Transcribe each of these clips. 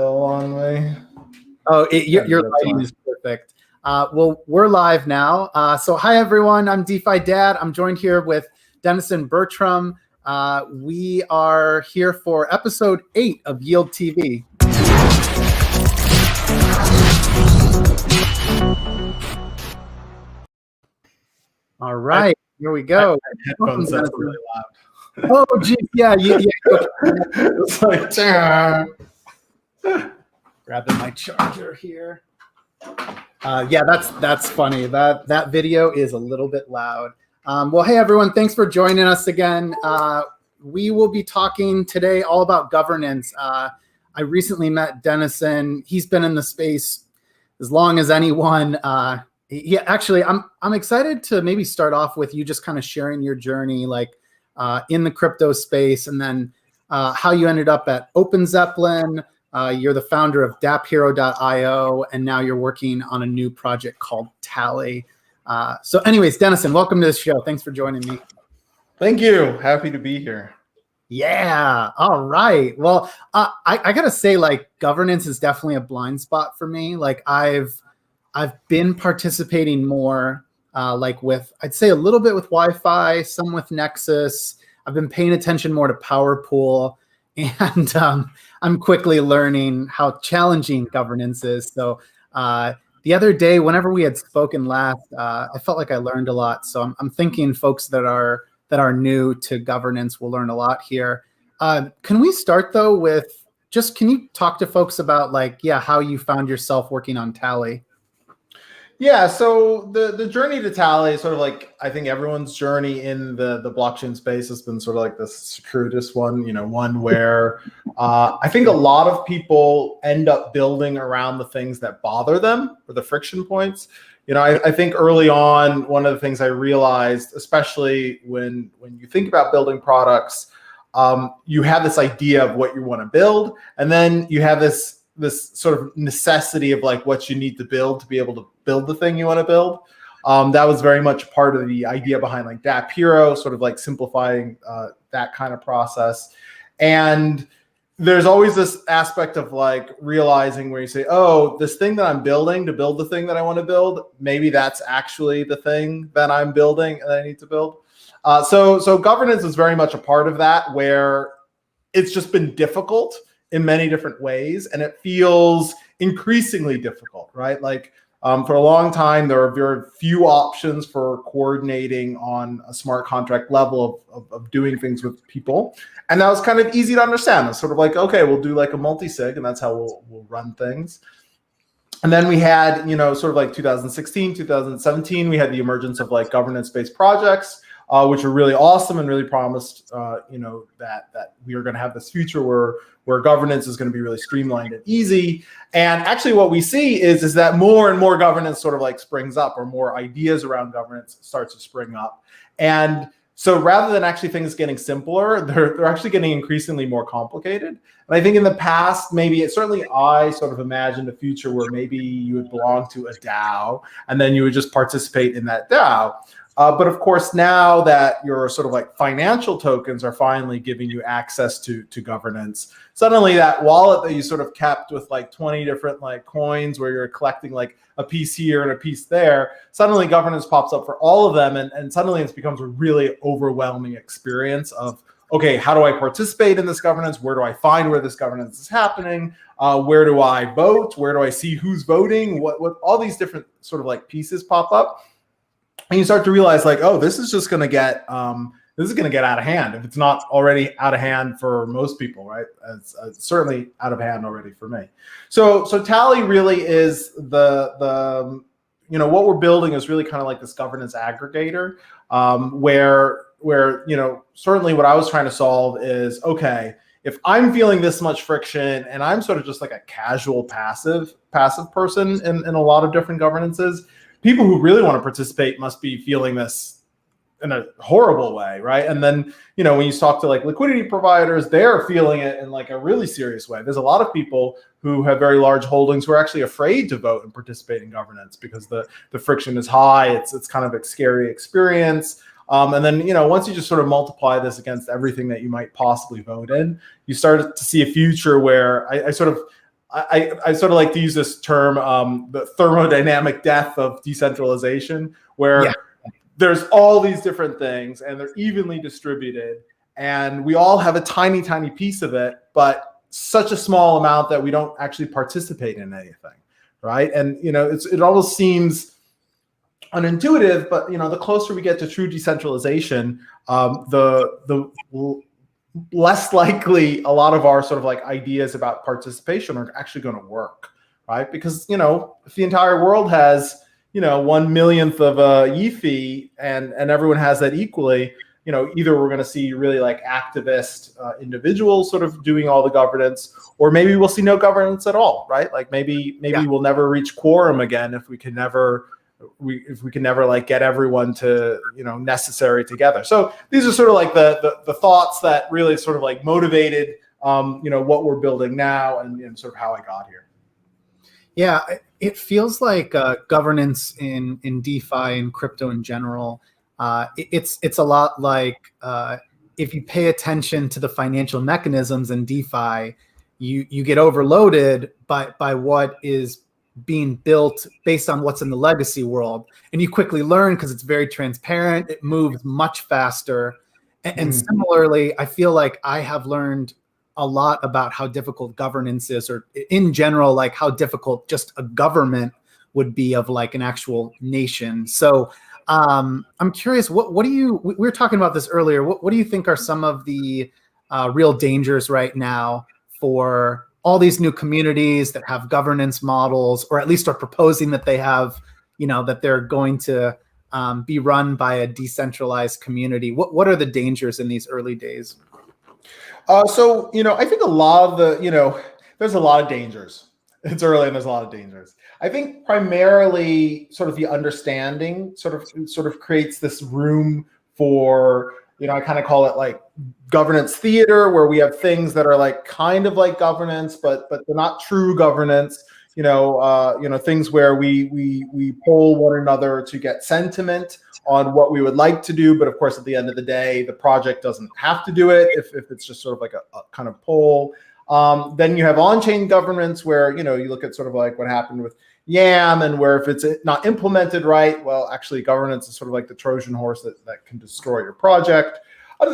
Still on me. Oh, your lighting is perfect. Well, we're live now. So hi, everyone. I'm DeFi Dad. I'm joined here with Dennison Bertram. We are here for episode 8 of Yield TV. All right, here we go. Headphones, that's really loud. Oh, geez, yeah. It's like, grabbing my charger here. Yeah, that's funny. That video is a little bit loud. Well, hey everyone, thanks for joining us again. We will be talking today all about governance. I recently met Dennison. He's been in the space as long as anyone. Actually, I'm excited to maybe start off with you just kind of sharing your journey, like in the crypto space, and then how you ended up at OpenZeppelin. You're the founder of daphero.io, and now you're working on a new project called Tally. So anyways, Dennison, welcome to the show. Thanks for joining me. Thank you. Happy to be here. Yeah. All right. Well, I got to say, like, governance is definitely a blind spot for me. Like, I've been participating more, like with, I'd say a little bit with Wi-Fi, some with Nexus. I've been paying attention more to Power Pool. And I'm quickly learning how challenging governance is. So the other day, whenever we had spoken last, I felt like I learned a lot. So I'm thinking folks that are new to governance will learn a lot here. Can we start though with just, can you talk to folks about how you found yourself working on Tally? Yeah, so the journey to Tally is sort of like, I think everyone's journey in the blockchain space has been sort of like this circuitous one, one where I think a lot of people end up building around the things that bother them or the friction points. I think early on, one of the things I realized, especially when you think about building products, you have this idea of what you want to build, and then you have this sort of necessity of like what you need to build to be able to build the thing you want to build. That was very much part of the idea behind like daphero, sort of like simplifying that kind of process. And there's always this aspect of like realizing where you say, oh, this thing that I'm building to build the thing that I want to build, maybe that's actually the thing that I'm building and I need to build. So governance is very much a part of that, where it's just been difficult in many different ways, and it feels increasingly difficult, right? Like for a long time, there were very few options for coordinating on a smart contract level of doing things with people. And that was kind of easy to understand. It's sort of like, okay, we'll do like a multi-sig, and that's how we'll run things. And then we had, sort of like 2016, 2017, we had the emergence of like governance-based projects, which were really awesome and really promised, that we are going to have this future where governance is going to be really streamlined and easy. And actually what we see is that more and more governance sort of like springs up, or more ideas around governance starts to spring up. And so rather than actually things getting simpler, they're actually getting increasingly more complicated. And I think in the past, certainly I sort of imagined a future where maybe you would belong to a DAO and then you would just participate in that DAO. But of course, now that your sort of like financial tokens are finally giving you access to governance, suddenly that wallet that you sort of kept with like 20 different like coins where you're collecting like a piece here and a piece there, suddenly governance pops up for all of them. And suddenly it becomes a really overwhelming experience of, okay, how do I participate in this governance? Where do I find where this governance is happening? Where do I vote? Where do I see who's voting? What all these different sort of like pieces pop up. And you start to realize like, oh, this is just going to get out of hand, if it's not already out of hand for most people, right? It's certainly out of hand already for me. So Tally really is the what we're building is really kind of like this governance aggregator, where certainly what I was trying to solve is, okay, if I'm feeling this much friction and I'm sort of just like a casual passive person in a lot of different governances, people who really want to participate must be feeling this in a horrible way, right? And then, when you talk to like liquidity providers, they're feeling it in like a really serious way. There's a lot of people who have very large holdings who are actually afraid to vote and participate in governance because the friction is high. It's kind of a scary experience. And then, once you just sort of multiply this against everything that you might possibly vote in, you start to see a future where I sort of I sort of like to use this term, the thermodynamic death of decentralization, where there's all these different things and they're evenly distributed, and we all have a tiny, tiny piece of it, but such a small amount that we don't actually participate in anything, right? And it almost seems unintuitive, but the closer we get to true decentralization, the less likely a lot of our sort of like ideas about participation are actually going to work, right? Because if the entire world has 1/1,000,000th of a fee and everyone has that equally, either we're going to see really like activist individuals sort of doing all the governance, or maybe we'll see no governance at all, right? Like maybe we'll never reach quorum again if we can never like get everyone to necessary together. So these are sort of like the thoughts that really sort of like motivated what we're building now and sort of how I got here. Yeah, it feels like governance in DeFi and crypto in general. It's a lot like if you pay attention to the financial mechanisms in DeFi, you get overloaded by what is being built based on what's in the legacy world, and you quickly learn because it's very transparent. It moves much faster, and similarly, I feel like I have learned a lot about how difficult governance is, or in general, like how difficult just a government would be of like an actual nation. So I'm curious, what do you, we were talking about this earlier, what do you think are some of the real dangers right now for all these new communities that have governance models, or at least are proposing that they have, that they're going to be run by a decentralized community? What are the dangers in these early days? So, I think a lot of the, there's a lot of dangers. It's early and there's a lot of dangers. I think primarily sort of the understanding sort of creates this room for, I kind of call it like governance theater, where we have things that are like kind of like governance, but they're not true governance. Things where we poll one another to get sentiment on what we would like to do, but of course, at the end of the day, the project doesn't have to do it if it's just sort of like a kind of poll. Then you have on-chain governance, where you look at sort of like what happened with YAM, and where if it's not implemented right, well, actually, governance is sort of like the Trojan horse that can destroy your project.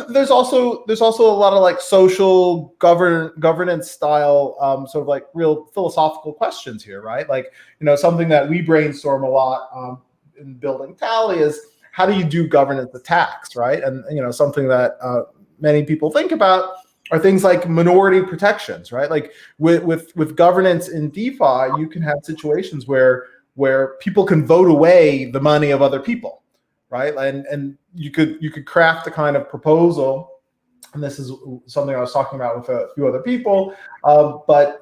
There's also a lot of like social governance style sort of like real philosophical questions here, right? Like something that we brainstorm a lot in building Tally is, how do you do governance attacks, right? And something that many people think about are things like minority protections, right? Like with governance in DeFi, you can have situations where people can vote away the money of other people, right? And you could craft a kind of proposal, and this is something I was talking about with a few other people, but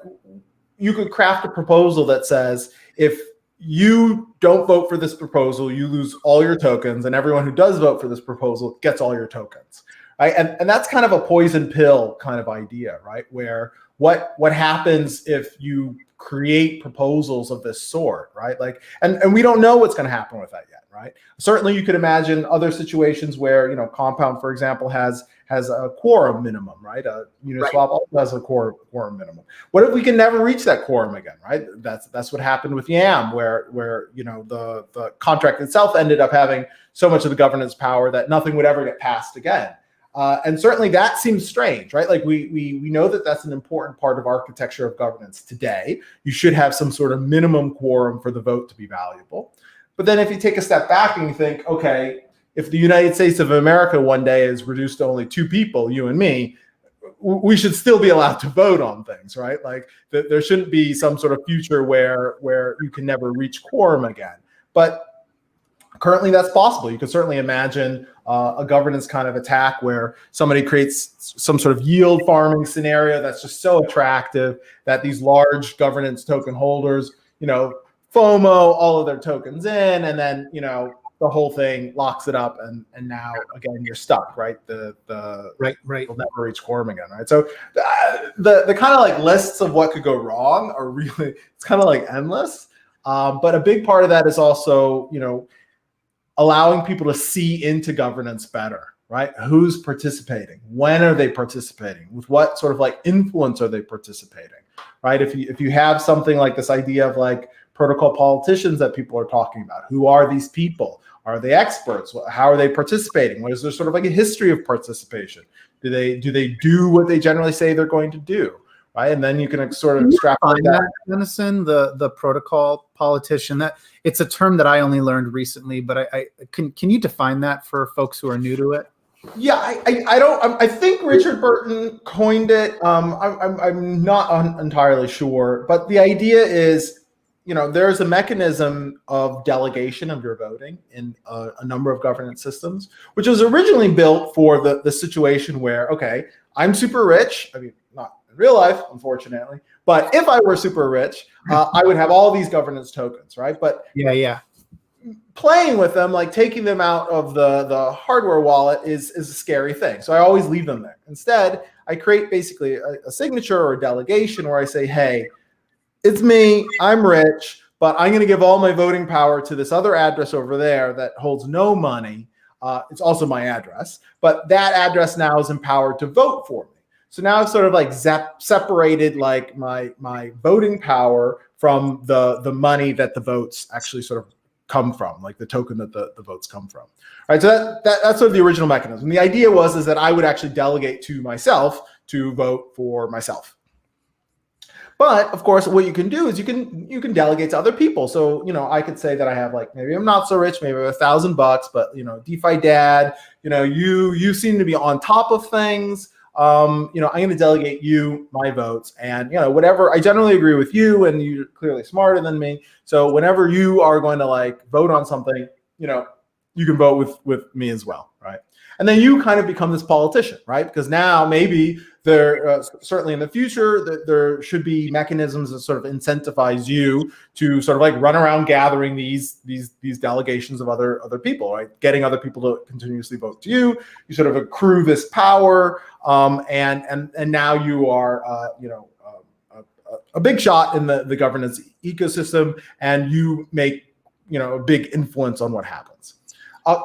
you could craft a proposal that says, if you don't vote for this proposal, you lose all your tokens, and everyone who does vote for this proposal gets all your tokens, right? And that's kind of a poison pill kind of idea, right? Where what happens if you create proposals of this sort, right? Like, and we don't know what's going to happen with that yet, right? Certainly, you could imagine other situations where Compound, for example, has a quorum minimum, right? Uniswap also has a quorum minimum. What if we can never reach that quorum again, right? That's what happened with YAM, where the contract itself ended up having so much of the governance power that nothing would ever get passed again. And certainly that seems strange, right? Like we know that that's an important part of architecture of governance today. You should have some sort of minimum quorum for the vote to be valuable. But then if you take a step back and you think, okay, if the United States of America one day is reduced to only 2 people, you and me, we should still be allowed to vote on things, right? Like there shouldn't be some sort of future where you can never reach quorum again. But currently that's possible. You could certainly imagine a governance kind of attack where somebody creates some sort of yield farming scenario that's just so attractive that these large governance token holders, FOMO all of their tokens in, and then, the whole thing locks it up, and now again you're stuck, right? Right. You'll never reach quorum again, right? So the kind of like lists of what could go wrong are really, it's kind of like endless. But a big part of that is also, allowing people to see into governance better, right? Who's participating? When are they participating? With what sort of like influence are they participating? right? If you have something like this idea of like protocol politicians that people are talking about, who are these people? Are they experts? How are they participating? What is there sort of like a history of participation? Do they do what they generally say they're going to do? Right, and then you can sort of extrapolate that. Dennison, the protocol politician, that it's a term that I only learned recently, but I can you define that for folks who are new to it? Yeah, I don't. I think Richard Burton coined it. I'm not entirely sure, but the idea is, there's a mechanism of delegation of your voting in a number of governance systems, which was originally built for the situation where, okay, I'm super rich. I mean, not in real life, unfortunately, but if I were super rich, I would have all these governance tokens, right? But yeah. Playing with them, like taking them out of the hardware wallet is a scary thing. So I always leave them there. Instead, I create basically a signature or a delegation where I say, hey, it's me, I'm rich, but I'm going to give all my voting power to this other address over there that holds no money. It's also my address, but that address now is empowered to vote for me. So now I've sort of like separated like my voting power from the money that the votes actually sort of come from, like the token that the votes come from. All right, so that's sort of the original mechanism. The idea is that I would actually delegate to myself to vote for myself. But of course, what you can do is you can delegate to other people. So I could say that I have like, maybe I'm not so rich, maybe I have $1,000, but DeFi dad, you seem to be on top of things. I'm going to delegate you my votes, and whatever. I generally agree with you, and you're clearly smarter than me. So whenever you are going to like vote on something, you can vote with me as well, right? And then you kind of become this politician, right? Because now maybe there, certainly in the future, there should be mechanisms that sort of incentivize you to sort of like run around gathering these delegations of other people, right? Getting other people to continuously vote to you. You sort of accrue this power, and now you are, a big shot in the governance ecosystem, and you make a big influence on what happens.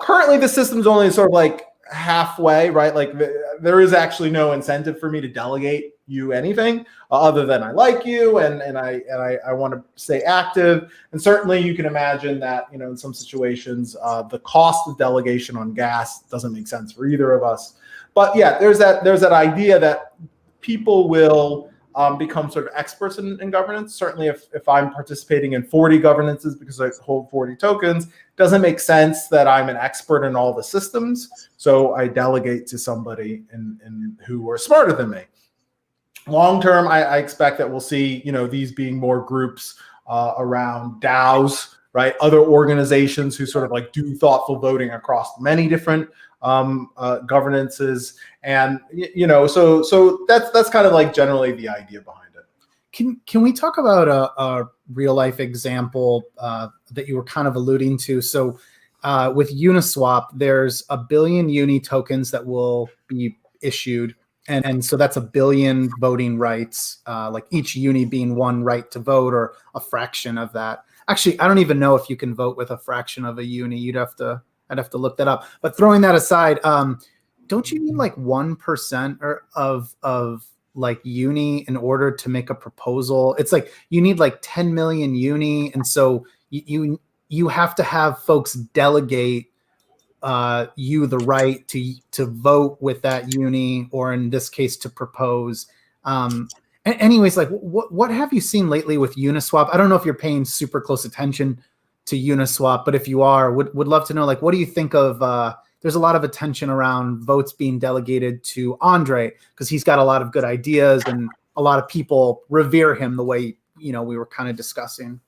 Currently, the system's only sort of like halfway, right? Like there is actually no incentive for me to delegate you anything other than I like you and I want to stay active. And certainly you can imagine that, in some situations, the cost of delegation on gas doesn't make sense for either of us. But yeah, there's that idea that people will become sort of experts in governance. Certainly if I'm participating in 40 governances because I hold 40 tokens, doesn't make sense that I'm an expert in all the systems. So I delegate to somebody in who are smarter than me. Long term, I expect that we'll see, these being more groups around DAOs, right? Other organizations who sort of like do thoughtful voting across many different governances, and so that's kind of like generally the idea behind it. Can we talk about a real life example that you were kind of alluding to? So with Uniswap, there's 1 billion uni tokens that will be issued, and so that's 1 billion voting rights, like each uni being one right to vote or a fraction of that. Actually, I don't even know if you can vote with a fraction of a uni. I'd have to look that up. But throwing that aside, don't you need like 1% of like uni in order to make a proposal? It's like you need like 10 million uni, and so you have to have folks delegate you the right to vote with that uni, or in this case to propose. Anyways, like what have you seen lately with Uniswap? I don't know if you're paying super close attention to Uniswap, but if you are, would love to know, like, what do you think of, there's a lot of attention around votes being delegated to Andre because he's got a lot of good ideas and a lot of people revere him the way, we were kind of discussing.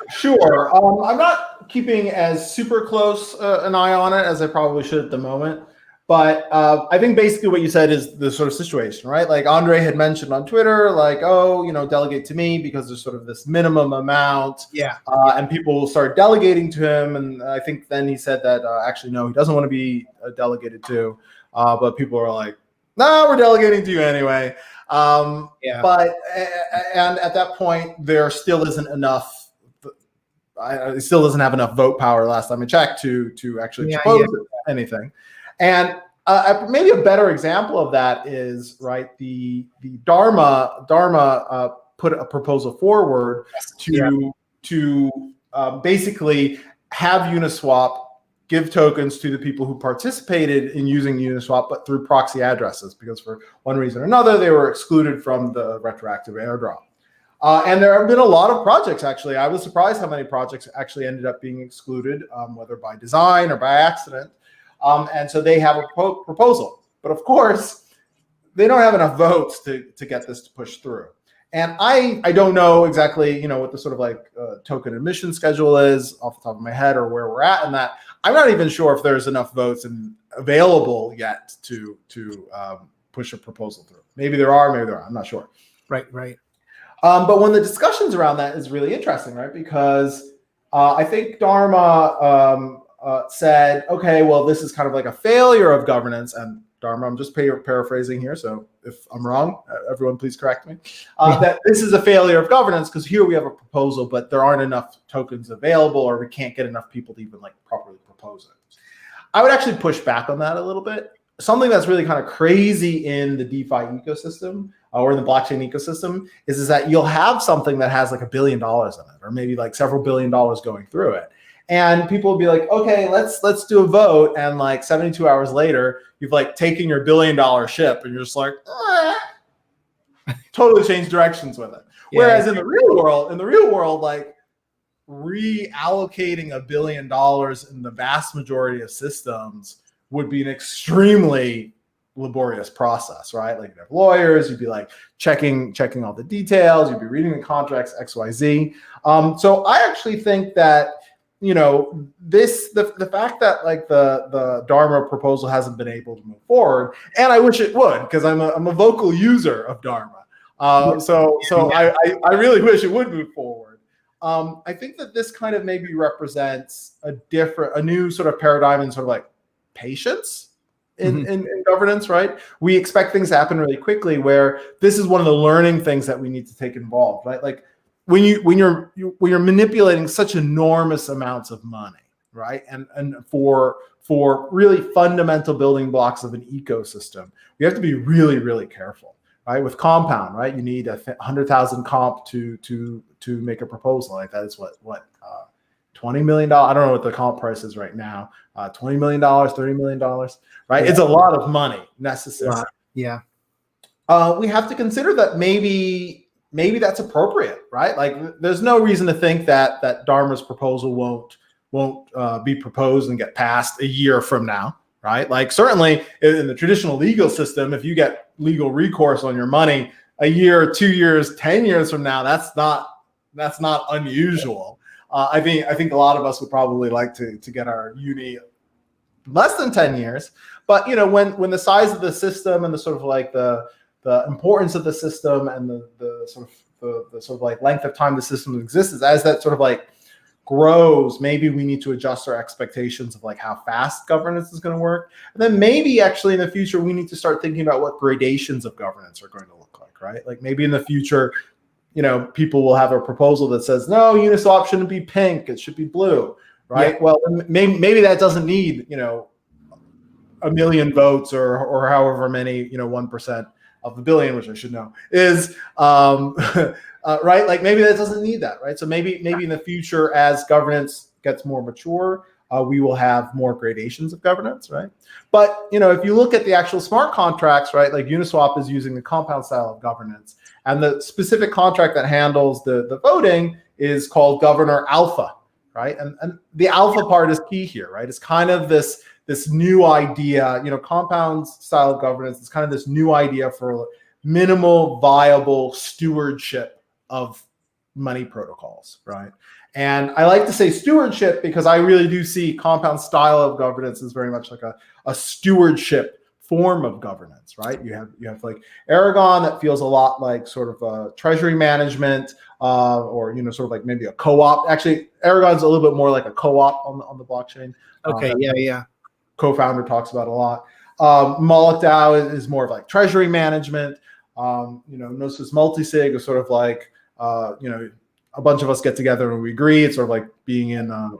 Sure. I'm not keeping as super close an eye on it as I probably should at the moment. But I think basically what you said is the sort of situation, right? Like Andre had mentioned on Twitter, like, delegate to me because there's sort of this minimum amount. Yeah. And people will start delegating to him. And I think then he said that actually, no, he doesn't want to be delegated to. But people are like, no, we're delegating to you anyway. But and at that point, there still isn't enough. It still doesn't have enough vote power last time I checked to actually propose anything. And maybe a better example of that is right. The Dharma put a proposal forward to basically have Uniswap give tokens to the people who participated in using Uniswap, but through proxy addresses, because for one reason or another, they were excluded from the retroactive airdrop. And there have been a lot of projects, actually. I was surprised how many projects actually ended up being excluded, whether by design or by accident. And so they have a proposal. But of course, they don't have enough votes to get this to push through. And I don't know exactly, what the sort of like token admission schedule is off the top of my head, or where we're at in that. I'm not even sure if there's enough votes available yet to push a proposal through. Maybe there are, maybe there aren't. I'm not sure. Right. But when the discussions around that is really interesting, right? Because I think Dharma said, okay, well, this is kind of like a failure of governance. And Dharma, I'm just paraphrasing here, so if I'm wrong, everyone please correct me. That this is a failure of governance because here we have a proposal, but there aren't enough tokens available, or we can't get enough people to even like properly propose it. I would actually push back on that a little bit. Something that's really kind of crazy in the DeFi ecosystem or in the blockchain ecosystem is that you'll have something that has like $1 billion in it, or maybe like several $1 billion going through it. And people will be like, okay, let's do a vote. And like 72 hours later, you've like taken your $1 billion ship and you're just like, totally changed directions with it. Yeah. Whereas in the real world, like reallocating $1 billion in the vast majority of systems would be an extremely laborious process, right? Like you'd have lawyers, you'd be like checking all the details, you'd be reading the contracts, XYZ. So I actually think that the fact that like the Dharma proposal hasn't been able to move forward, and I wish it would, because I'm a vocal user of Dharma. So I really wish it would move forward. I think that this kind of maybe represents a new sort of paradigm in sort of like patience in governance, right? We expect things to happen really quickly, where this is one of the learning things that we need to take involved, right? Like when you're manipulating such enormous amounts of money, right? And for really fundamental building blocks of an ecosystem, we have to be really, really careful, right? With Compound, right? You need 100,000 comp to make a proposal like that. Is what $20 million. I don't know what the comp price is right now. $20 million, $30 million, right? Yeah. It's a lot of money necessary. Yeah. We have to consider that maybe that's appropriate, right? Like, there's no reason to think that Dharma's proposal won't be proposed and get passed a year from now, right? Like, certainly in the traditional legal system, if you get legal recourse on your money a year, 2 years, 10 years from now, that's not unusual. I think a lot of us would probably like to get our uni less than 10 years, but when the size of the system and the sort of like the importance of the system and the sort of like length of time the system exists, as that sort of like grows, maybe we need to adjust our expectations of like how fast governance is going to work. And then maybe actually in the future, we need to start thinking about what gradations of governance are going to look like, right? Like maybe in the future, people will have a proposal that says, no, Uniswap shouldn't be pink, it should be blue, right? Yeah. Well, maybe that doesn't need, 1 million votes or however many, 1% of the billion, which I should know, is, right? Like maybe that doesn't need that, right? So maybe in the future, as governance gets more mature, we will have more gradations of governance, right? But, if you look at the actual smart contracts, right, like Uniswap is using the compound style of governance. And the specific contract that handles the voting is called Governor Alpha, right? And the alpha part is key here, right? It's kind of this new idea, compound style of governance is kind of this new idea for minimal viable stewardship of money protocols, right? And I like to say stewardship because I really do see compound style of governance as very much like a stewardship form of governance, right? You have like Aragon that feels a lot like sort of treasury management, or sort of like maybe a co-op. Actually, Aragon's a little bit more like a co-op on the blockchain. Okay, yeah. Co-founder talks about a lot. Moloch DAO is more of like treasury management. Gnosis Multisig is sort of like a bunch of us get together and we agree. It's sort of like being in a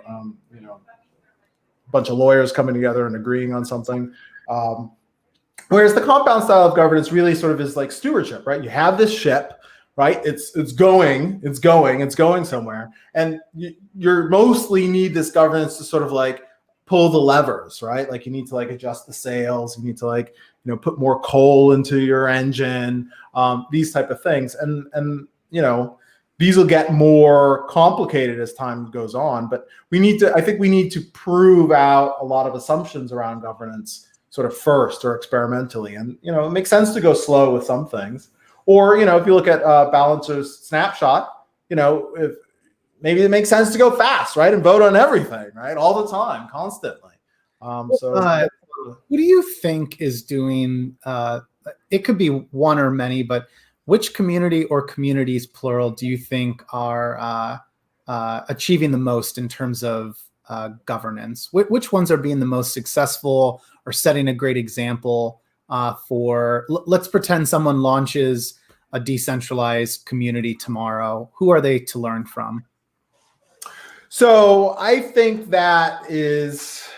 bunch of lawyers coming together and agreeing on something. Whereas the compound style of governance really sort of is like stewardship, right? You have this ship, right? It's going somewhere, and you mostly need this governance to sort of like pull the levers, right? Like you need to like adjust the sails, you need to like put more coal into your engine, these type of things, and these will get more complicated as time goes on. But I think we need to prove out a lot of assumptions around governance sort of first or experimentally. And, it makes sense to go slow with some things. Or, if you look at Balancer's snapshot, if maybe it makes sense to go fast, right? And vote on everything, right? All the time, constantly. Who do you think is doing, it could be one or many, but which community or communities, plural, do you think are achieving the most in terms of governance? Which ones are being the most successful or setting a great example for, let's pretend someone launches a decentralized community tomorrow. Who are they to learn from? So I think that's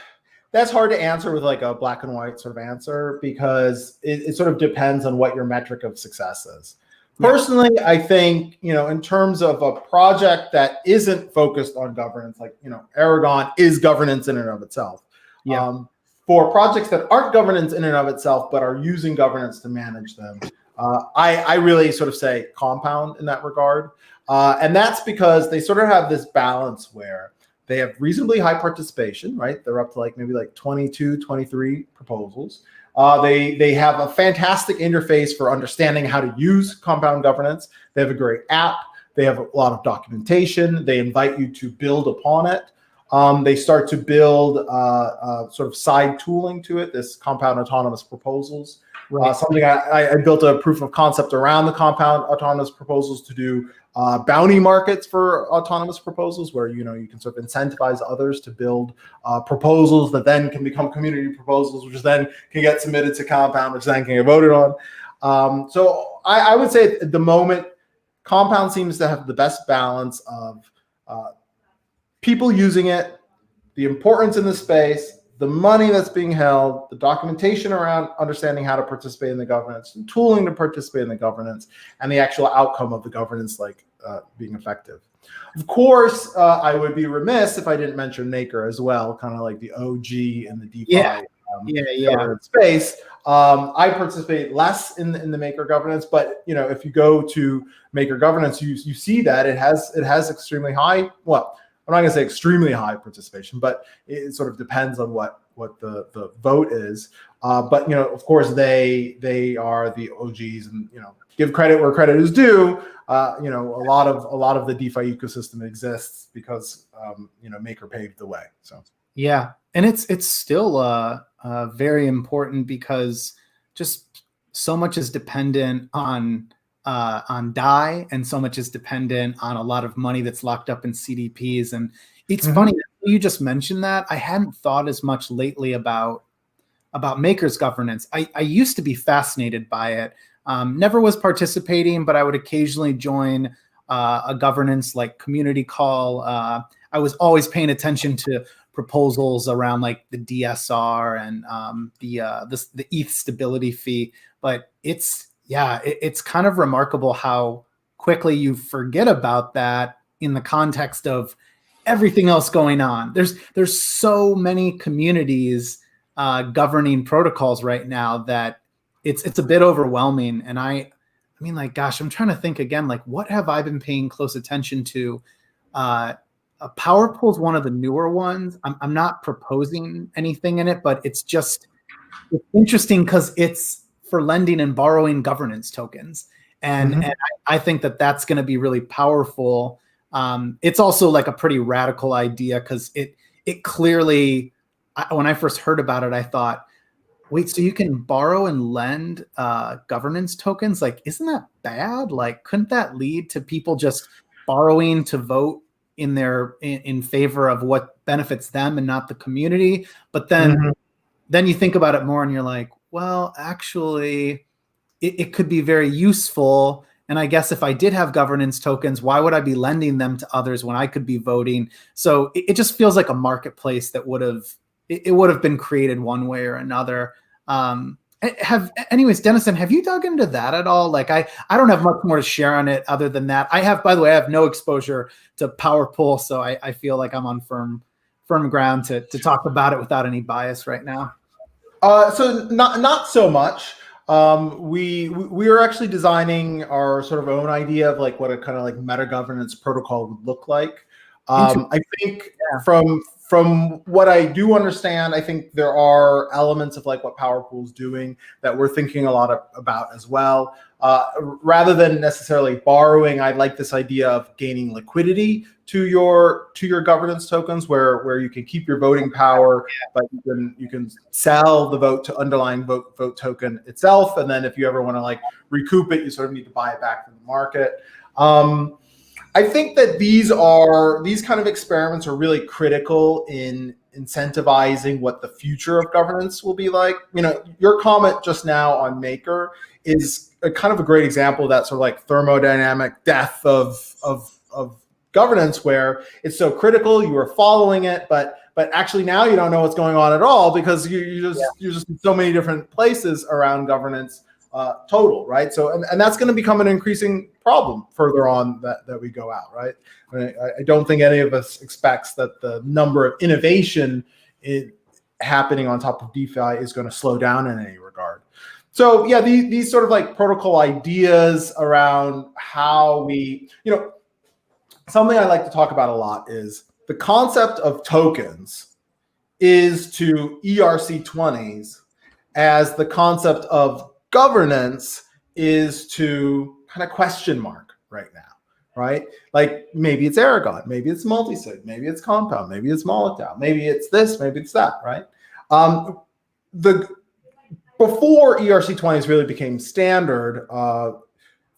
hard to answer with like a black and white sort of answer, because it sort of depends on what your metric of success is. Personally, I think, in terms of a project that isn't focused on governance, like, Aragon is governance in and of itself. Yeah. For projects that aren't governance in and of itself, but are using governance to manage them, I really sort of say compound in that regard. And that's because they sort of have this balance where they have reasonably high participation, right? They're up to like maybe like 22, 23 proposals. They have a fantastic interface for understanding how to use compound governance. They have a great app. They have a lot of documentation. They invite you to build upon it. They start to build sort of side tooling to it, this compound autonomous proposals. Right. Something I built a proof of concept around the compound autonomous proposals to do bounty markets for autonomous proposals, where you can sort of incentivize others to build proposals that then can become community proposals, which then can get submitted to compound, which then can get voted on. So I would say at the moment, compound seems to have the best balance of people using it, the importance in the space, the money that's being held, the documentation around understanding how to participate in the governance, and tooling to participate in the governance, and the actual outcome of the governance, like being effective. Of course, I would be remiss if I didn't mention Maker as well, kind of like the OG in the DeFi governance space. I participate less in the Maker governance, but if you go to Maker governance, you see that it has extremely high. Well, I'm not going to say extremely high participation, but it sort of depends on what the vote is. But of course, they are the OGs, and give credit where credit is due. A lot of the DeFi ecosystem exists because Maker paved the way. So yeah, and it's still very important, because just so much is dependent on DAI, and so much is dependent on a lot of money that's locked up in CDPs. And it's funny that you just mentioned that. I hadn't thought as much lately about Maker's governance. I used to be fascinated by it. Never was participating, but I would occasionally join a governance like community call. I was always paying attention to proposals around like the DSR and the ETH stability fee. But it's kind of remarkable how quickly you forget about that in the context of everything else going on. There's so many communities governing protocols right now that it's a bit overwhelming. And I mean, like, gosh, I'm trying to think again, like, what have I been paying close attention to? PowerPool is one of the newer ones. I'm not proposing anything in it, but it's interesting because it's for lending and borrowing governance tokens. And I think that's going to be really powerful. It's also like a pretty radical idea, because it clearly, when I first heard about it, I thought, wait, so you can borrow and lend governance tokens? Like, isn't that bad? Like, couldn't that lead to people just borrowing to vote in favor of what benefits them and not the community? But then you think about it more and you're like, well, actually, it could be very useful. And I guess if I did have governance tokens, why would I be lending them to others when I could be voting? So it just feels like a marketplace that would have been created one way or another. Anyways, Dennison, have you dug into that at all? Like, I don't have much more to share on it other than that. By the way, I have no exposure to power pool, so I feel like I'm on firm ground to talk about it without any bias right now. So not so much. We are actually designing our sort of own idea of like what a kind of like meta governance protocol would look like. I think from what I do understand, I think there are elements of like what PowerPool is doing that we're thinking a lot about as well. Rather than necessarily borrowing, I like this idea of gaining liquidity to your governance tokens, where you can keep your voting power, but you can sell the vote to underlying vote token itself, and then if you ever want to like recoup it, you sort of need to buy it back from the market. I think that these kind of experiments are really critical in incentivizing what the future of governance will be like. You know, your comment just now on Maker is a kind of a great example of that sort of like thermodynamic death of governance, where it's so critical, you are following it, but actually now you don't know what's going on at all because you're just in so many different places around governance total, right? So and that's going to become an increasing problem further on that we go out, right? I don't think any of us expects that the number of innovation happening on top of DeFi is going to slow down in any regard. So yeah, these sort of like protocol ideas around how we, something I like to talk about a lot is the concept of tokens is to ERC20s as the concept of governance is to kind of question mark right now, right? Like maybe it's Aragon, maybe it's multisig, maybe it's compound, maybe it's Molotov, maybe it's this, maybe it's that, right? Before ERC20s really became standard,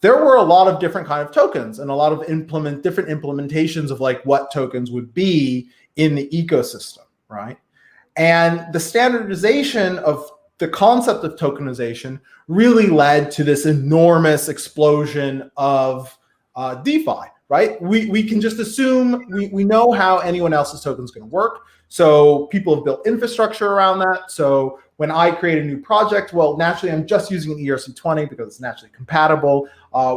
there were a lot of different kind of tokens and a lot of different implementations of like what tokens would be in the ecosystem, right? And the standardization of the concept of tokenization really led to this enormous explosion of DeFi, right? We can just assume we know how anyone else's token is going to work. So people have built infrastructure around that. So when I create a new project, well, naturally, I'm just using an ERC20 because it's naturally compatible.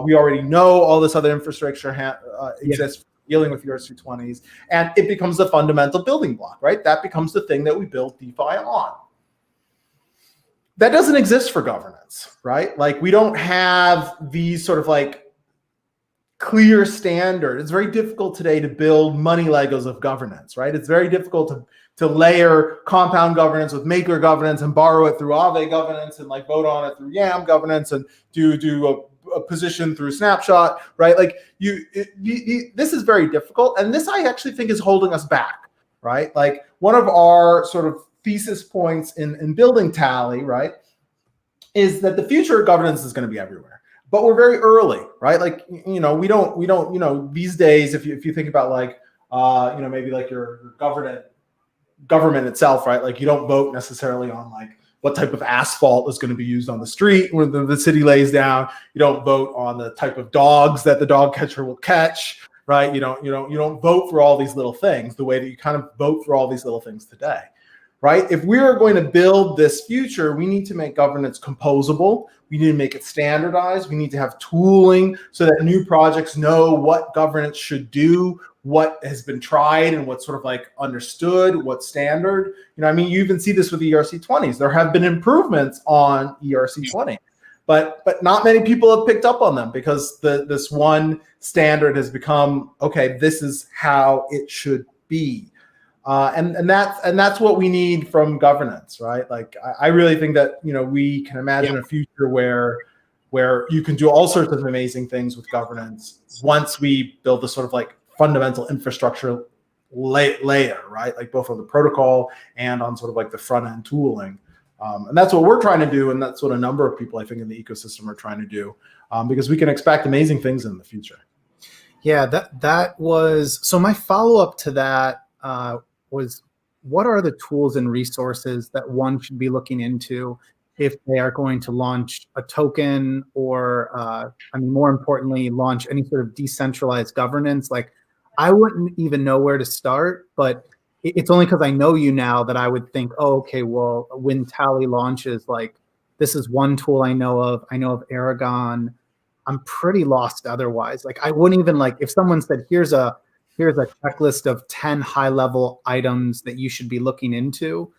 We already know all this other infrastructure exists dealing with ERC20s, and it becomes the fundamental building block, right? That becomes the thing that we build DeFi on. That doesn't exist for governance, right? Like we don't have these sort of like clear standard. It's very difficult today to build money Legos of governance, right? It's very difficult to layer compound governance with Maker governance and borrow it through Aave governance and like vote on it through YAM governance and do a position through Snapshot, right? Like this is very difficult. And this I actually think is holding us back, right? Like one of our sort of thesis points in building Tally, right, is that the future of governance is going to be everywhere. But we're very early, right? Like, we don't, these days, if you think about like, maybe like your government itself, right? Like you don't vote necessarily on like what type of asphalt is going to be used on the street when the city lays down. You don't vote on the type of dogs that the dog catcher will catch, right? You don't vote for all these little things the way that you kind of vote for all these little things today. Right? If we are going to build this future, we need to make governance composable. We need to make it standardized. We need to have tooling so that new projects know what governance should do, what has been tried and what's sort of like understood, what's standard. You even see this with ERC20s. There have been improvements on ERC20, but not many people have picked up on them because this one standard has become, okay, this is how it should be. And that's what we need from governance, right? Like I really think that we can imagine a future where you can do all sorts of amazing things with governance once we build the sort of like fundamental infrastructure layer, right? Like both on the protocol and on sort of like the front end tooling, and that's what we're trying to do, and that's what a number of people I think in the ecosystem are trying to do, because we can expect amazing things in the future. Yeah, that was so. My follow up to that was, what are the tools and resources that one should be looking into if they are going to launch a token or, more importantly, launch any sort of decentralized governance? Like, I wouldn't even know where to start, but it's only because I know you now that I would think, oh, okay, well, when Tally launches, like this is one tool I know of. I know of Aragon. I'm pretty lost otherwise. Like I wouldn't even like if someone said, here's a checklist of 10 high level items that you should be looking into.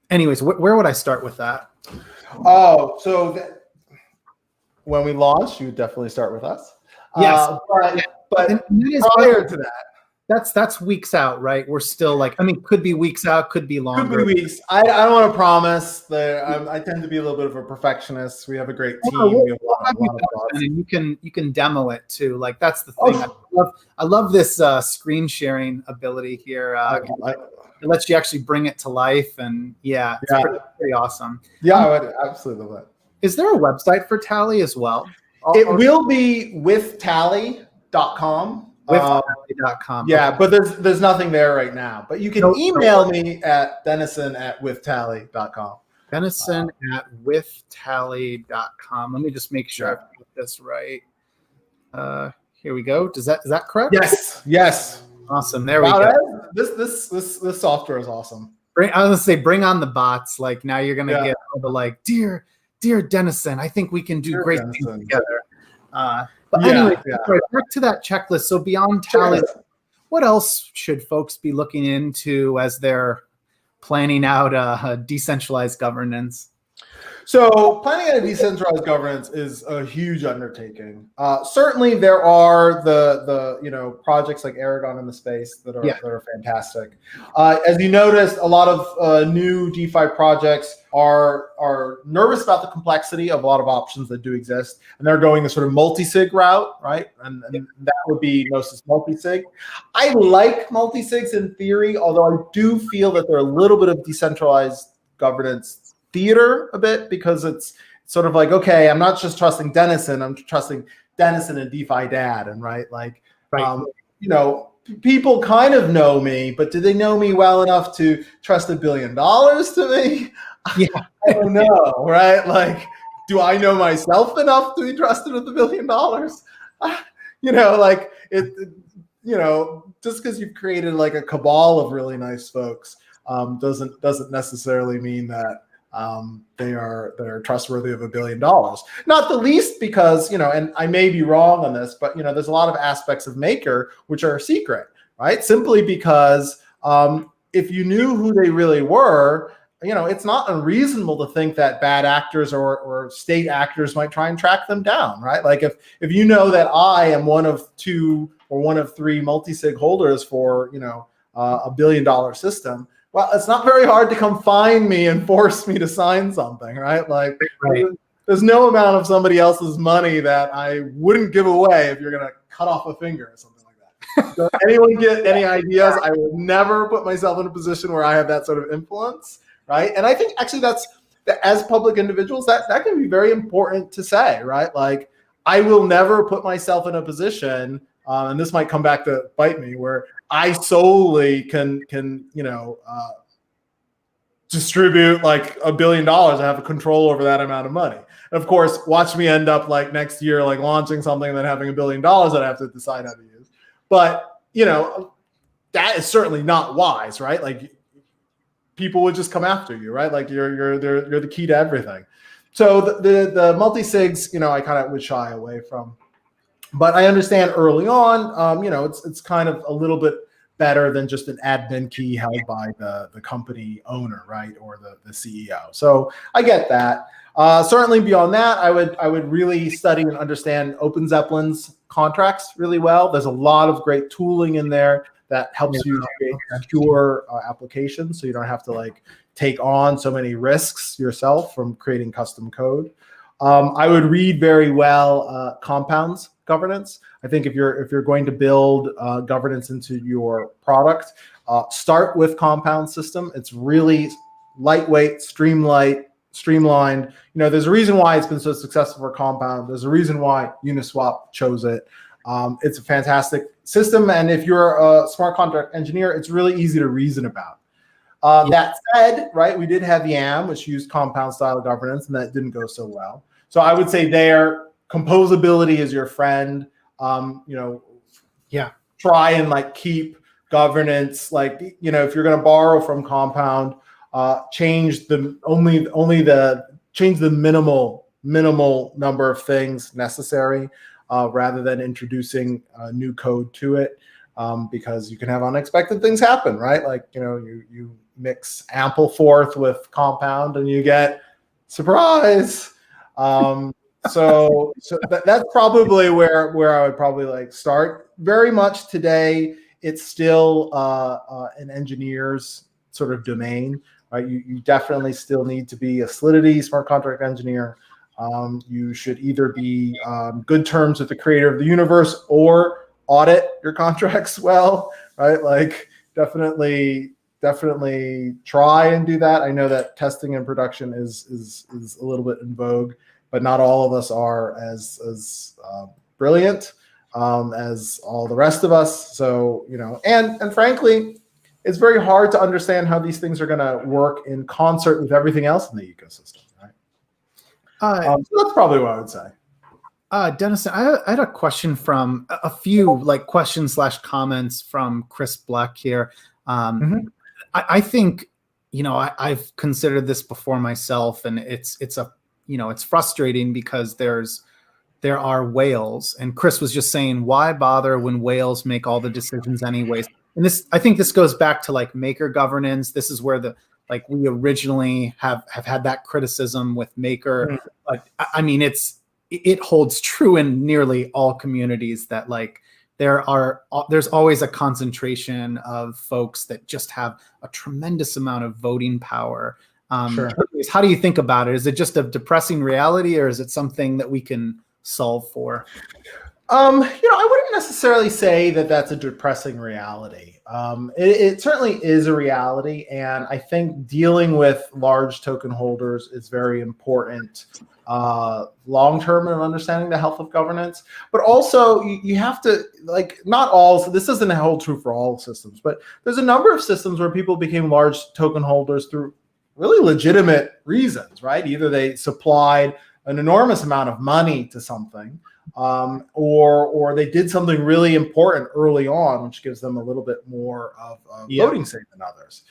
Anyways, where would I start with that? Oh, so when we launch, you would definitely start with us. Yes, but and prior to that, that's weeks out, right? We're still like, I mean, could be weeks out, could be longer. could be weeks. I don't want to promise that. I tend to be a little bit of a perfectionist. We have a great team. We have a lot of thoughts. And you can demo it too. Like that's the thing. I love this screen sharing ability here. It lets you actually bring it to life, and it's pretty awesome. Yeah, I would absolutely love that. Is there a website for Tally as well? It will be withtally.com. Withtally.com. Yeah, okay. But there's nothing there right now. But you can email me at Dennison@withtally.com. Dennison@withtally.com. Let me just make sure I've got this right. Here we go. Is that correct? Yes. Awesome. There we go. This software is awesome. I was gonna say, bring on the bots. Like now you're gonna get all the like, dear Dennison, I think we can do great things together. But anyway, back to that checklist. So beyond Tally, what else should folks be looking into as they're planning out a decentralized governance? So planning out a decentralized governance is a huge undertaking. Certainly, there are the projects like Aragon in the space that are fantastic. As you noticed, a lot of new DeFi projects are nervous about the complexity of a lot of options that do exist, and they're going the sort of multi-sig route, right? And that would be Gnosis multi-sig. I like multi-sigs in theory, although I do feel that they're a little bit of decentralized governance theater a bit, because it's sort of like, okay, I'm not just trusting Dennison, I'm trusting Dennison and DeFi Dad, and people kind of know me, but do they know me well enough to trust $1 billion to me? Yeah, I don't know, right? Like, do I know myself enough to be trusted with $1 billion? Just because you've created like a cabal of really nice folks doesn't necessarily mean that they're trustworthy of $1 billion. Not the least because, and I may be wrong on this, but there's a lot of aspects of Maker which are secret, right? Simply because if you knew who they really were, it's not unreasonable to think that bad actors or state actors might try and track them down, right? Like if you know that I am one of 2 or one of 3 multi-sig holders for $1 billion system, well, it's not very hard to come find me and force me to sign something, right? Like, there's no amount of somebody else's money that I wouldn't give away if you're going to cut off a finger or something like that. So anyone get any ideas? I will never put myself in a position where I have that sort of influence, right? And I think actually as public individuals, that can be very important to say, right? Like, I will never put myself in a position, and this might come back to bite me, where I solely can distribute like $1 billion. I have a control over that amount of money. And of course, watch me end up like next year, like launching something and then having $1 billion that I have to decide how to use. But that is certainly not wise, right? Like, people would just come after you, right? Like you're the key to everything. So the multi-sigs, I kind of would shy away from. But I understand early on, it's kind of a little bit better than just an admin key held by the company owner, right, or the CEO. So I get that. Certainly beyond that, I would really study and understand Open Zeppelin's contracts really well. There's a lot of great tooling in there that helps you create secure applications, so you don't have to like take on so many risks yourself from creating custom code. I would read very well Compound's governance. I think if you're going to build governance into your product, start with Compound system. It's really lightweight, streamlined. There's a reason why it's been so successful for Compound. There's a reason why Uniswap chose it. It's a fantastic system, and if you're a smart contract engineer, it's really easy to reason about. That said, right, we did have YAM, which used Compound style governance, and that didn't go so well. So I would say there, composability is your friend. Try and like keep governance, like, if you're going to borrow from Compound, change the minimal number of things necessary, rather than introducing new code to it, because you can have unexpected things happen, right? Like, you mix Ampleforth with Compound and you get surprise. So that's probably where I would probably like start. Very much today, it's still an engineer's sort of domain, right? You definitely still need to be a Solidity smart contract engineer. You should either be good terms with the creator of the universe or audit your contracts well, right? Like definitely try and do that. I know that testing and production is a little bit in vogue, but not all of us are as brilliant as all the rest of us. So, and frankly, it's very hard to understand how these things are going to work in concert with everything else in the ecosystem, right? So that's probably what I would say. Dennison, I had a question from a few like questions / comments from Chris Black here. I think, I've considered this before myself, and it's frustrating because there are whales, and Chris was just saying, why bother when whales make all the decisions anyways? And I think this goes back to like maker governance. This is where we originally have had that criticism with maker, but I mean, it holds true in nearly all communities that like there's always a concentration of folks that just have a tremendous amount of voting power. Sure. How do you think about it? Is it just a depressing reality, or is it something that we can solve for? I wouldn't necessarily say that that's a depressing reality. It certainly is a reality, and I think dealing with large token holders is very important long-term in understanding the health of governance. But also you have to, not all, so this doesn't hold true for all systems, but there's a number of systems where people became large token holders through really legitimate reasons, right? Either they supplied an enormous amount of money to something, or they did something really important early on, which gives them a little bit more of a voting say than others.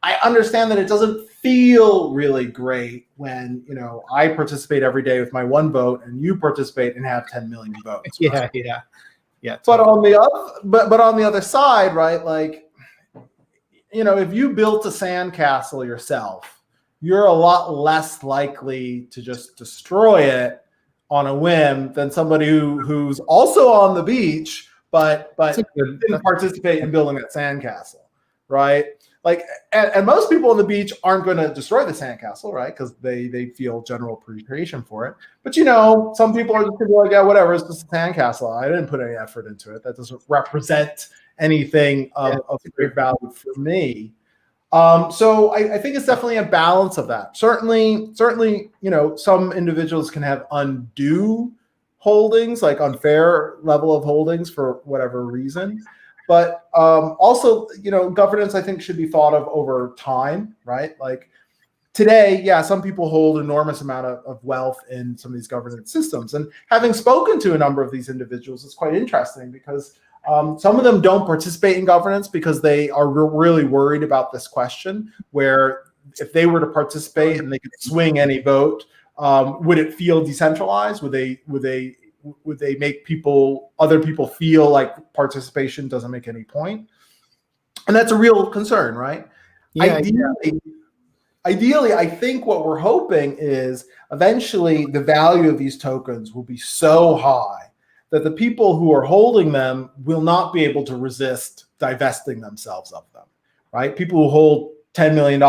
I understand that it doesn't feel really great when, I participate every day with my one vote and you participate and have 10 million votes. Right? Yeah. But on the other side, right? Like, if you built a sandcastle yourself, you're a lot less likely to just destroy it on a whim than somebody who's also on the beach, but didn't participate in building that sandcastle, right? Like, and most people on the beach aren't going to destroy the sandcastle, right? Because they feel general appreciation for it. But some people are just going to be like, yeah, whatever, it's just a sandcastle. I didn't put any effort into it. That doesn't represent anything of great value for me. So I think it's definitely a balance of that. Certainly, some individuals can have undue holdings, like unfair level of holdings for whatever reason. But also, governance, I think, should be thought of over time, right? Like today, some people hold enormous amount of wealth in some of these governance systems. And having spoken to a number of these individuals, it's quite interesting because some of them don't participate in governance because they are really worried about this question, where if they were to participate and they could swing any vote, would it feel decentralized? Would they make other people feel like participation doesn't make any point? And that's a real concern, right? Ideally, I think what we're hoping is eventually the value of these tokens will be so high that the people who are holding them will not be able to resist divesting themselves of them, right? People who hold $10 million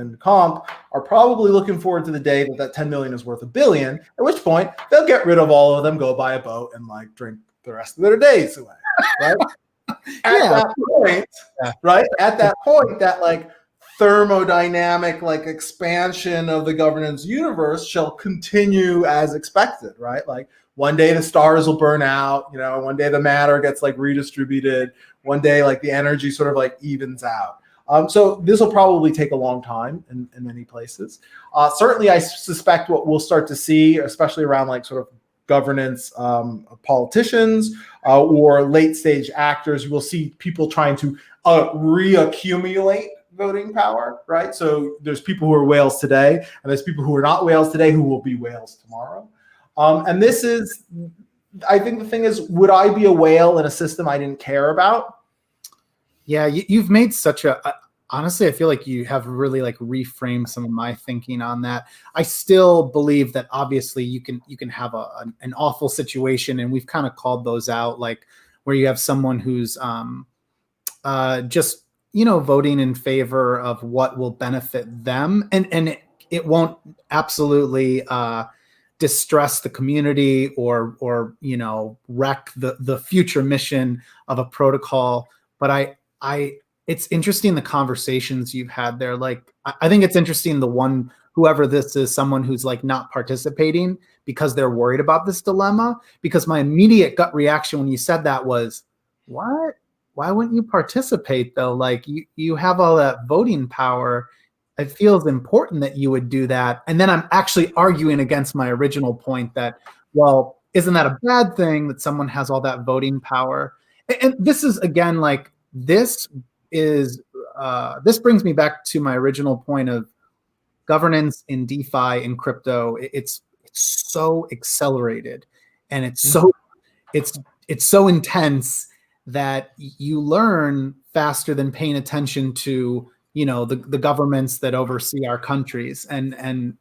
in comp are probably looking forward to the day that $10 million is worth $1 billion, at which point they'll get rid of all of them, go buy a boat, and drink the rest of their days away, right? At that point, that thermodynamic expansion of the governance universe shall continue as expected, right? Like one day the stars will burn out, one day the matter gets redistributed, one day the energy sort of evens out. So this will probably take a long time in many places. Certainly, I suspect what we'll start to see, especially around sort of governance politicians or late stage actors. You will see people trying to reaccumulate voting power, right? So there's people who are whales today, and there's people who are not whales today who will be whales tomorrow. And this is, I think the thing is, would I be a whale in a system I didn't care about? Yeah, you've made such honestly, I feel like you have really like reframed some of my thinking on that. I still believe that obviously you can have an awful situation, and we've kind of called those out, like where you have someone who's just, voting in favor of what will benefit them, and it won't absolutely distress the community or wreck the future mission of a protocol. But it's interesting the conversations you've had there. Like, I think it's interesting whoever this is, someone who's like not participating because they're worried about this dilemma. Because my immediate gut reaction when you said that was, what? Why wouldn't you participate though? Like you have all that voting power. It feels important that you would do that. And then I'm actually arguing against my original point that, well, isn't that a bad thing that someone has all that voting power? And this is, again, like, this brings me back to my original point of governance in DeFi and crypto. It's so accelerated, and it's so intense that you learn faster than paying attention to the governments that oversee our countries, and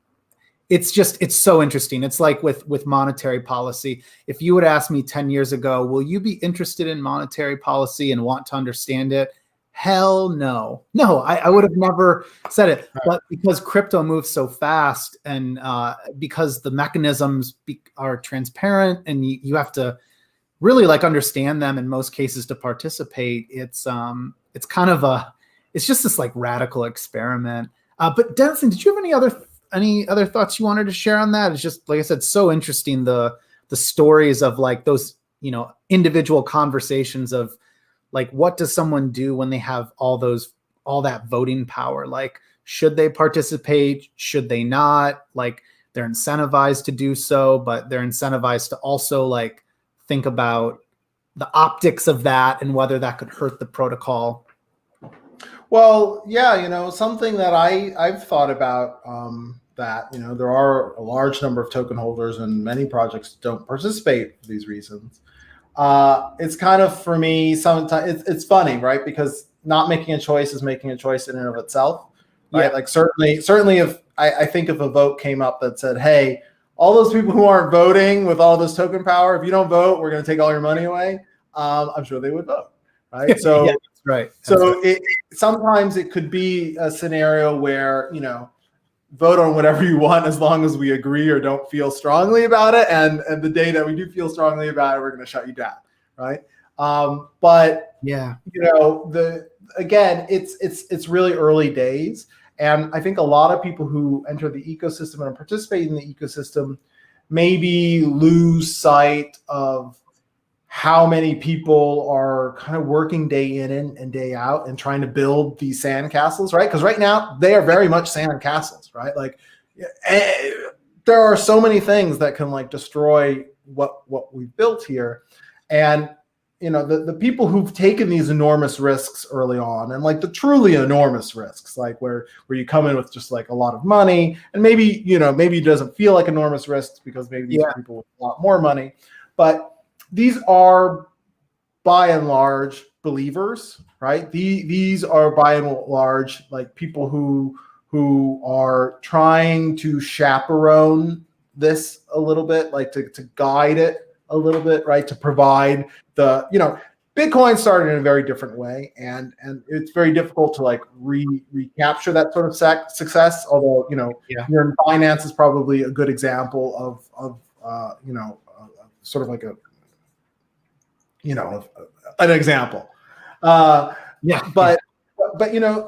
it's so interesting. It's like with monetary policy. If you would ask me 10 years ago, will you be interested in monetary policy and want to understand it? Hell no. I would have never said it. But because crypto moves so fast, and because the mechanisms are transparent, and you have to really like understand them in most cases to participate, it's kind of it's just this like radical experiment. But Dennison, did you have any other thoughts you wanted to share on that? It's just, like I said, so interesting, the stories of like those individual conversations of like, what does someone do when they have all that voting power? Like, should they participate? Should they not? Like, they're incentivized to do so, but they're incentivized to also like think about the optics of that and whether that could hurt the protocol. Well, yeah, something that I've thought about, that, there are a large number of token holders and many projects don't participate for these reasons. It's kind of, for me, sometimes it's funny, right? Because not making a choice is making a choice in and of itself, right? Yeah. Like certainly if I think if a vote came up that said, hey, all those people who aren't voting with all this token power, if you don't vote, we're going to take all your money away. I'm sure they would vote, right? So, yeah, that's right. So sometimes it could be a scenario where, vote on whatever you want as long as we agree or don't feel strongly about it. And the day that we do feel strongly about it, we're going to shut you down, right? But yeah, again, it's really early days. And I think a lot of people who enter the ecosystem and participate in the ecosystem maybe lose sight of how many people are kind of working day in and day out and trying to build these sandcastles, right? Because right now they are very much sandcastles, right? Like, there are so many things that can like destroy what we've built here. And the people who've taken these enormous risks early on, and like the truly enormous risks, like where you come in with just like a lot of money, and maybe it doesn't feel like enormous risks because maybe these are people with a lot more money, but these are by and large believers, right? These are by and large like people who are trying to chaperone this a little bit, like to guide it a little bit, right? To provide Bitcoin started in a very different way, and it's very difficult to like recapture that sort of success. Although you're in finance is probably a good example of sort of like an example. But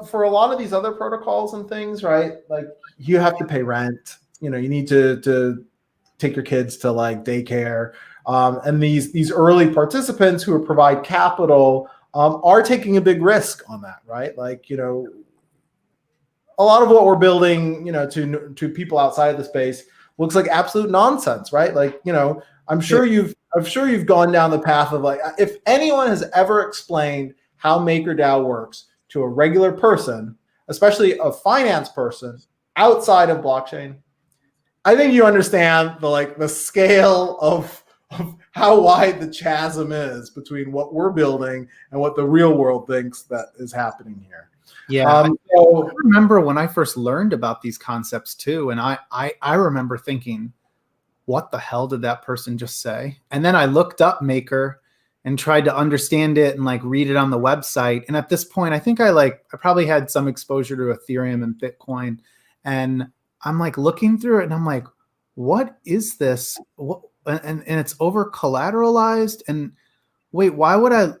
for a lot of these other protocols and things, right? Like, you have to pay rent. You need to take your kids to like daycare. And these early participants who provide capital are taking a big risk on that, right? Like, a lot of what we're building, to people outside of the space looks like absolute nonsense, right? Like, I'm sure you've gone down the path of like, if anyone has ever explained how MakerDAO works to a regular person, especially a finance person outside of blockchain, I think you understand the scale of how wide the chasm is between what we're building and what the real world thinks that is happening here. Yeah, I remember when I first learned about these concepts too, and I remember thinking, what the hell did that person just say? And then I looked up Maker and tried to understand it and like read it on the website. And at this point, I think I probably had some exposure to Ethereum and Bitcoin, and I'm like looking through it and I'm like, what is this? What? And it's over collateralized. And wait, why would I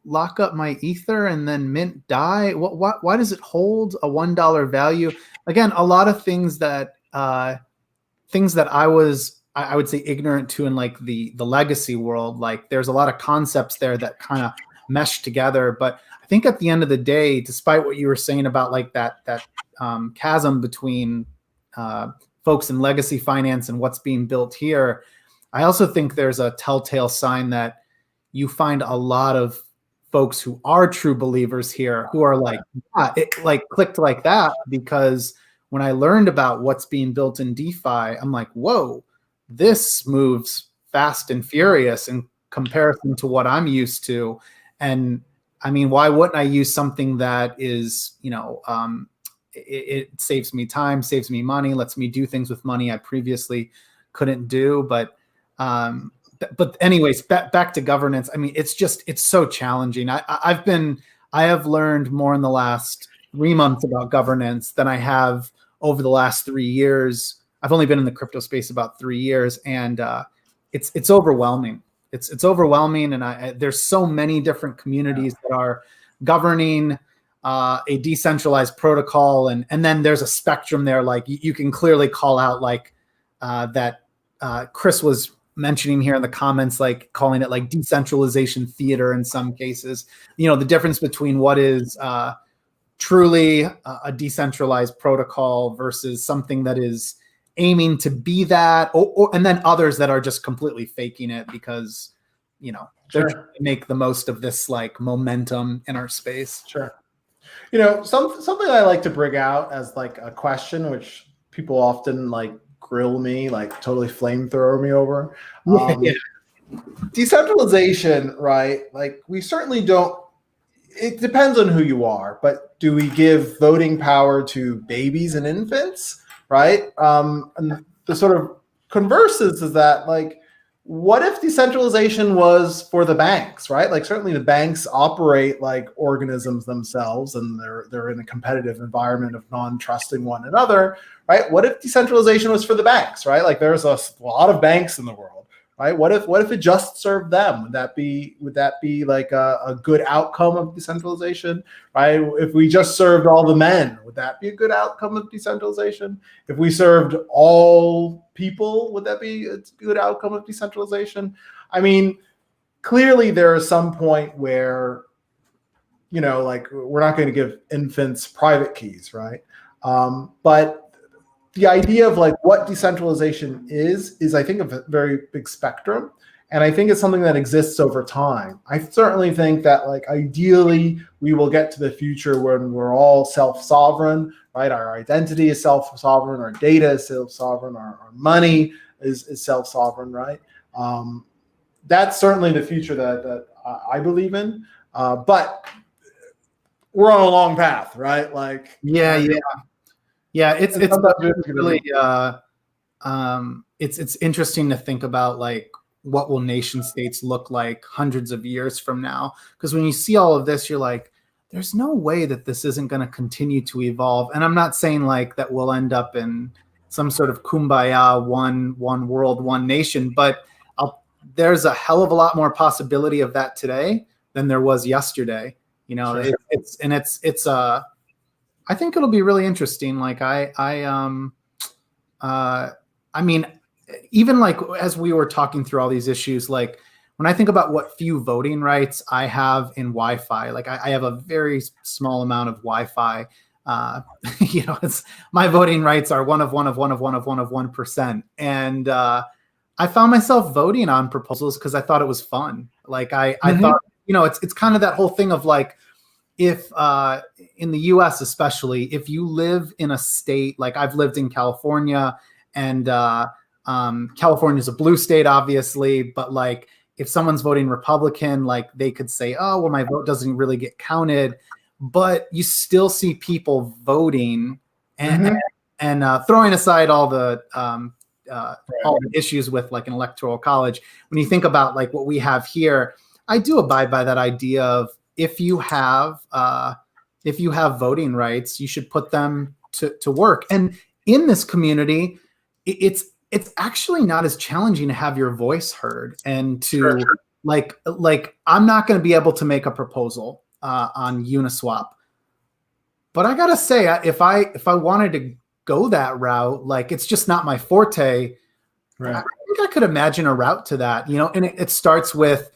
lock up my Ether and then mint DAI? Why does it hold a $1 value? Again, a lot of things that I would say ignorant to in like the legacy world. Like there's a lot of concepts there that kind of mesh together. But I think at the end of the day, despite what you were saying about like that chasm between folks in legacy finance and what's being built here, I also think there's a telltale sign that you find a lot of folks who are true believers here who are like, yeah, it like clicked like that, because when I learned about what's being built in DeFi, I'm like, whoa, this moves fast and furious in comparison to what I'm used to. And I mean, why wouldn't I use something that is, it saves me time, saves me money, lets me do things with money I previously couldn't do. But anyways, back to governance. I mean, it's so challenging. I have learned more in the last 3 months about governance than I have over the last 3 years. I've only been in the crypto space about 3 years, and it's overwhelming. It's overwhelming, and there's so many different communities that are governing a decentralized protocol, and then there's a spectrum there. Like you can clearly call out like that Chris was mentioning here in the comments, like calling it like decentralization theater in some cases. The difference between what is truly a decentralized protocol versus something that is aiming to be that, and then others that are just completely faking it because they're trying to make the most of this like momentum in our space. Sure. Something I like to bring out as like a question, which people often like grill me, like totally flamethrower me over. Decentralization, right? Like we certainly don't. It depends on who you are, but do we give voting power to babies and infants, right? And the sort of converse is that like, what if decentralization was for the banks, right? Like certainly the banks operate like organisms themselves, and they're in a competitive environment of non-trusting one another, right? What if decentralization was for the banks, right? Like there's a lot of banks in the world, right? What if it just served them? Would that be like a good outcome of decentralization, right? If we just served all the men, would that be a good outcome of decentralization? If we served all people, would that be a good outcome of decentralization? I mean, clearly there is some point where, like we're not going to give infants private keys, right? But the idea of like what decentralization is I think a very big spectrum. And I think it's something that exists over time. I certainly think that like ideally we will get to the future when we're all self-sovereign, right? Our identity is self-sovereign, our data is self-sovereign, our money is self-sovereign, right? That's certainly the future that I believe in. But we're on a long path, right? Like it's really it's interesting to think about like what will nation states look like hundreds of years from now, because when you see all of this, you're like, there's no way that this isn't going to continue to evolve. And I'm not saying like that we'll end up in some sort of kumbaya, one world, one nation, but there's a hell of a lot more possibility of that today than there was yesterday. Sure. I think it'll be really interesting. Like I mean, even like as we were talking through all these issues, like when I think about what few voting rights I have in Wi-Fi, like I have a very small amount of Wi-Fi. It's my voting rights are 1%. And I found myself voting on proposals because I thought it was fun. Like I thought, it's kind of that whole thing of like, if in the US especially, if you live in a state, like I've lived in California, and California is a blue state, obviously, but like if someone's voting Republican, like they could say, oh, well, my vote doesn't really get counted, but you still see people voting and throwing aside all the issues with like an electoral college. When you think about like what we have here, I do abide by that idea of if you have voting rights, you should put them to work. And in this community, it's actually not as challenging to have your voice heard and to like I'm not going to be able to make a proposal on Uniswap, but I gotta say, if I wanted to go that route, like it's just not my forte. Right. I think I could imagine a route to that, and it starts with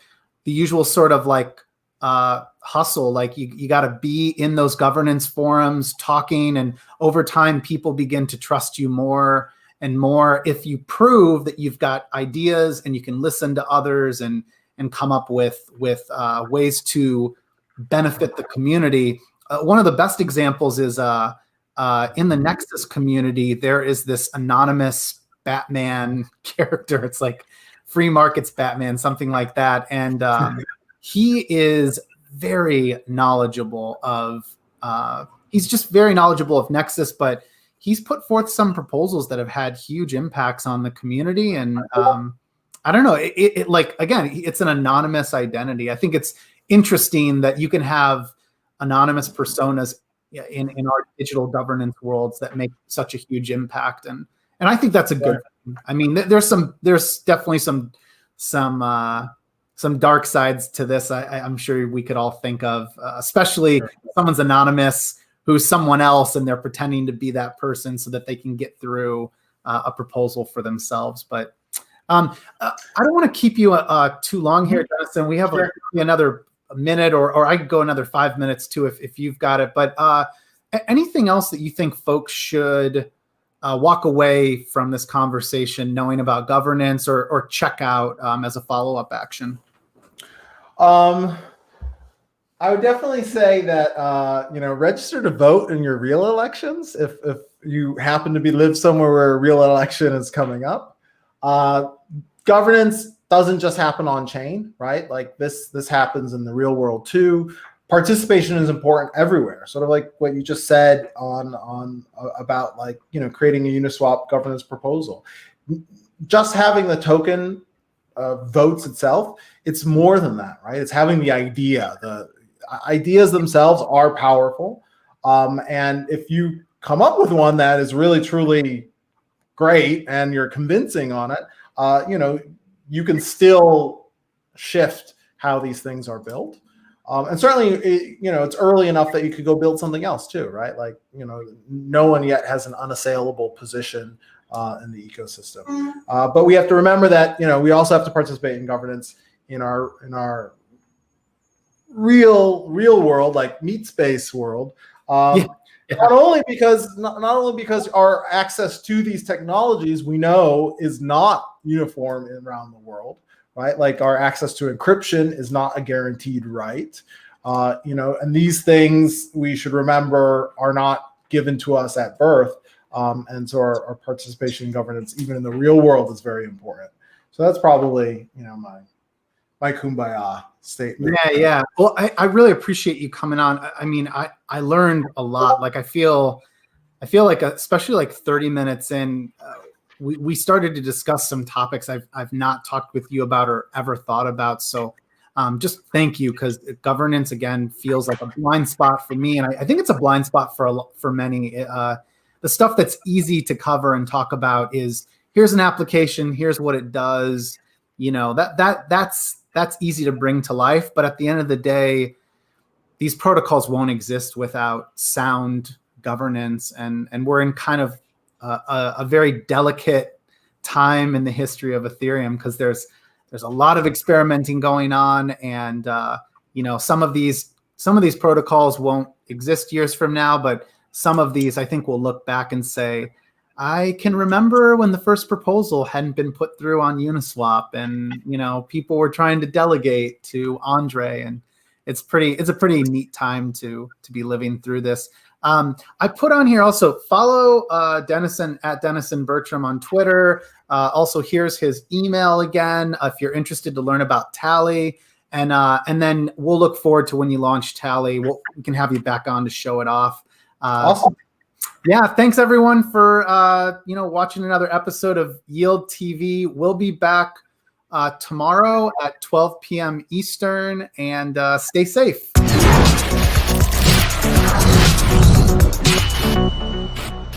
the usual sort of like hustle. Like you got to be in those governance forums talking, and over time people begin to trust you more and more if you prove that you've got ideas and you can listen to others and come up with ways to benefit the community. One of the best examples is in the Nexus community, there is this anonymous Batman character. It's like Free Markets Batman, something like that. And he is very knowledgeable of, he's just very knowledgeable of Nexus, but he's put forth some proposals that have had huge impacts on the community. And I don't know, it like, again, it's an anonymous identity. I think it's interesting that you can have anonymous personas in our digital governance worlds that make such a huge impact. And I think that's a good thing. I mean, there's definitely some dark sides to this. I'm sure we could all think of, especially someone's anonymous who's someone else and they're pretending to be that person so that they can get through a proposal for themselves. But I don't want to keep you too long here, Dennison. We have another minute, or I could go another 5 minutes too if you've got it. But anything else that you think folks should walk away from this conversation knowing about governance or check out as a follow-up action? I would definitely say that register to vote in your real elections if you happen to live somewhere where a real election is coming up. Governance doesn't just happen on chain, right? Like this happens in the real world too. Participation is important everywhere. Sort of like what you just said on about like creating a Uniswap governance proposal. Just having the token votes itself, it's more than that, right? It's having the idea. The ideas themselves are powerful, and if you come up with one that is really truly great and you're convincing on it, you can still shift how these things are built. And certainly, it's early enough that you could go build something else too, right? Like, no one yet has an unassailable position in the ecosystem. But we have to remember that, we also have to participate in governance in our real world, like meat space world. Not only because our access to these technologies we know is not uniform around the world, right? Like our access to encryption is not a guaranteed right, and these things we should remember are not given to us at birth, and so our participation in governance, even in the real world, is very important. So that's probably my kumbaya statement. Yeah. Well, I really appreciate you coming on. I mean, I learned a lot. Like I feel like especially like 30 minutes in, we started to discuss some topics I've not talked with you about or ever thought about. So just thank you, because governance again feels like a blind spot for me, and I think it's a blind spot for many. The stuff that's easy to cover and talk about is here's an application, here's what it does. That's easy to bring to life, but at the end of the day, these protocols won't exist without sound governance, and we're in kind of a very delicate time in the history of Ethereum, because there's a lot of experimenting going on, and some of these protocols won't exist years from now, but some of these I think we'll look back and say, I can remember when the first proposal hadn't been put through on Uniswap, and people were trying to delegate to Andre, and it's a pretty neat time to be living through this. I put on here also follow Dennison at Dennison Bertram on Twitter. Also, here's his email again if you're interested to learn about Tally, and then we'll look forward to when you launch Tally. We can have you back on to show it off. Awesome. Yeah, thanks everyone for watching another episode of Yield TV. We'll be back tomorrow at 12 p.m. Eastern, and stay safe.